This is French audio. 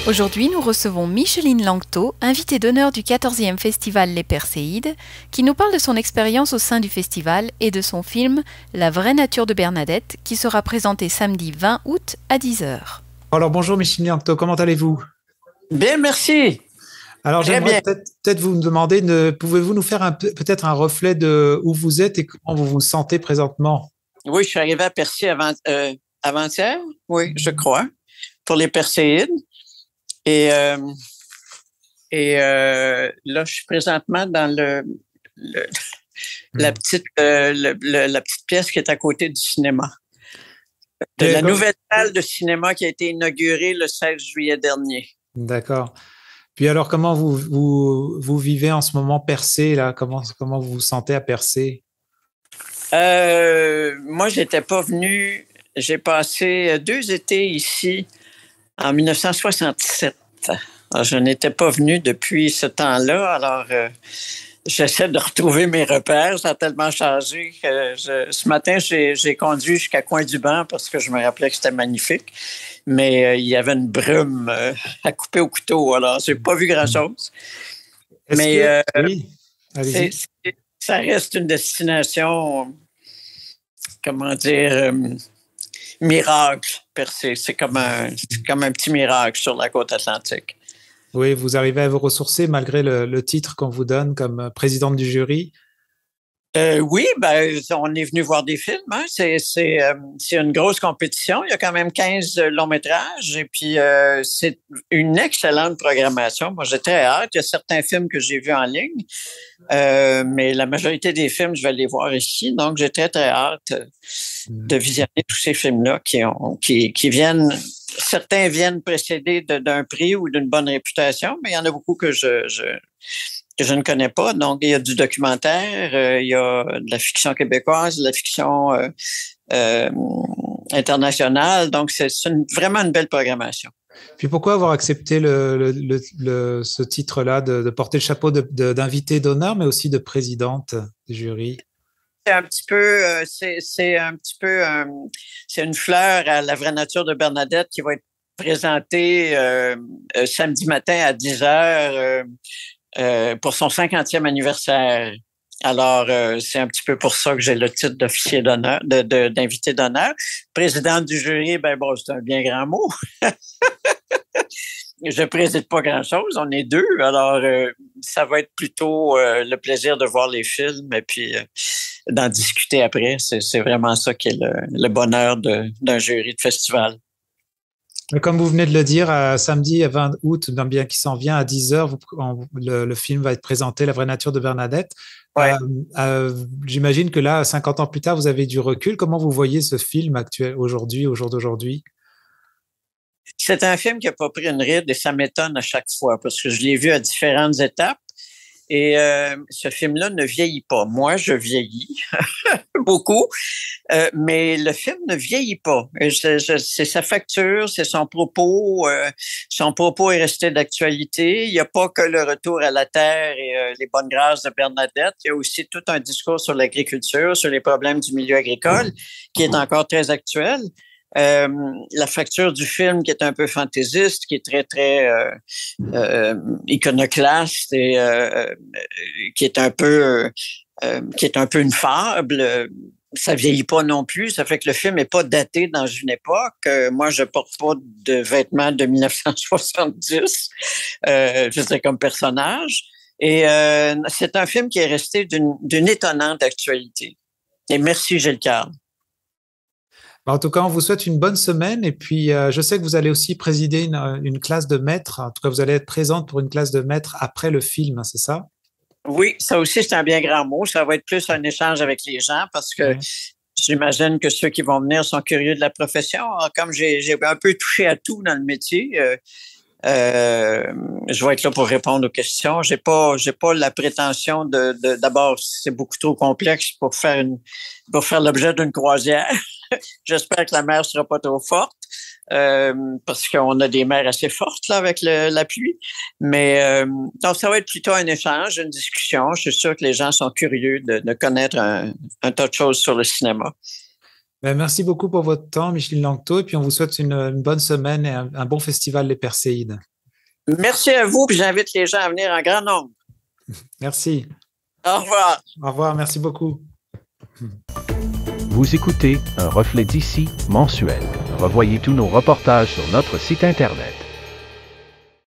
Aujourd'hui, nous recevons Micheline Langto, invitée d'honneur du 14e festival Les Perséides, qui nous parle de son expérience au sein du festival et de son film La vraie nature de Bernadette, qui sera présenté samedi 20 août à 10 heures. Alors bonjour Micheline Langto, comment allez-vous? Bien, merci. Alors Très j'aimerais bien. peut-être vous demander, pouvez-vous nous faire peut-être un reflet de où vous êtes et comment vous vous sentez présentement? Oui, je suis arrivé à Percy avant-hier, oui, je crois, pour les Perséides. Et, là, je suis présentement dans la petite pièce qui est à côté du cinéma. De la nouvelle salle de cinéma qui a été inaugurée le 16 juillet dernier. D'accord. Puis alors, comment vous vivez en ce moment Percé, là? Comment vous vous sentez à Percé? Moi, j'étais pas venu. J'ai passé 2 étés ici en 1967. Alors, je n'étais pas venu depuis ce temps-là. Alors, j'essaie de retrouver mes repères. Ça a tellement changé que ce matin, j'ai conduit jusqu'à Coin-du-Banc parce que je me rappelais que c'était magnifique. Mais il y avait une brume à couper au couteau. Alors, j'ai pas vu grand-chose. Mais oui, allez-y. Ça reste une destination, comment dire, miracle, Percé. C'est comme un petit miracle sur la côte atlantique. Oui, vous arrivez à vous ressourcer malgré le titre qu'on vous donne comme présidente du jury. Oui, ben, on est venu voir des films. Hein. C'est une grosse compétition. Il y a quand même 15 longs métrages et puis c'est une excellente programmation. Moi, j'ai très hâte. Il y a certains films que j'ai vus en ligne, mais la majorité des films, je vais les voir ici. Donc, j'ai très, très hâte de visionner tous ces films-là qui viennent. Certains viennent précédés d'un prix ou d'une bonne réputation, mais il y en a beaucoup que je ne connais pas. Donc, il y a du documentaire, il y a de la fiction québécoise, de la fiction internationale. Donc, c'est vraiment une belle programmation. Puis pourquoi avoir accepté ce titre-là de porter le chapeau d'invité d'honneur, mais aussi de présidente du jury? C'est une fleur à la vraie nature de Bernadette qui va être présentée samedi matin à 10 heures pour son 50e anniversaire. Alors, c'est un petit peu pour ça que j'ai le titre d'officier d'honneur, d'invité d'honneur. Présidente du jury, ben bon, c'est un bien grand mot. Je préside pas grand-chose, on est 2, alors ça va être plutôt le plaisir de voir les films et puis d'en discuter après. C'est vraiment ça qui est le bonheur d'un jury de festival. Comme vous venez de le dire, samedi 20 août, bien qui s'en vient à 10 heures, le film va être présenté, La vraie nature de Bernadette. Ouais. J'imagine que là, 50 ans plus tard, vous avez du recul. Comment vous voyez ce film actuel aujourd'hui, au jour d'aujourd'hui? C'est un film qui n'a pas pris une ride et ça m'étonne à chaque fois parce que je l'ai vu à différentes étapes et ce film-là ne vieillit pas. Moi, je vieillis beaucoup, mais le film ne vieillit pas. C'est sa facture, c'est son propos. Son propos est resté d'actualité. Il n'y a pas que le retour à la terre et les bonnes grâces de Bernadette. Il y a aussi tout un discours sur l'agriculture, sur les problèmes du milieu agricole qui est encore très actuel. La facture du film qui est un peu fantaisiste, qui est très, très iconoclaste et qui est un peu une fable. Ça vieillit pas non plus. Ça fait que le film n'est pas daté dans une époque. Moi, je porte pas de vêtements de 1970. Je sais comme personnage. Et c'est un film qui est resté d'une étonnante actualité. Et merci, Gilles Carle. En tout cas, on vous souhaite une bonne semaine. Et puis, je sais que vous allez aussi présider une classe de maître. En tout cas, vous allez être présente pour une classe de maître après le film, c'est ça? Oui, ça aussi, c'est un bien grand mot. Ça va être plus un échange avec les gens parce que j'imagine que ceux qui vont venir sont curieux de la profession. Alors, comme j'ai un peu touché à tout dans le métier, je vais être là pour répondre aux questions. J'ai pas la prétention d'abord, c'est beaucoup trop complexe pour faire l'objet d'une croisière. J'espère que la mer sera pas trop forte parce qu'on a des mers assez fortes là avec la pluie. Mais donc ça va être plutôt un échange, une discussion. Je suis sûr que les gens sont curieux de connaître un tas de choses sur le cinéma. Merci beaucoup pour votre temps, Micheline Langto, et puis on vous souhaite une bonne semaine et un bon festival Les Perséides. Merci à vous, puis j'invite les gens à venir en grand nombre. Merci. Au revoir. Au revoir, merci beaucoup. Vous écoutez Un reflet d'ici mensuel. Revoyez tous nos reportages sur notre site Internet.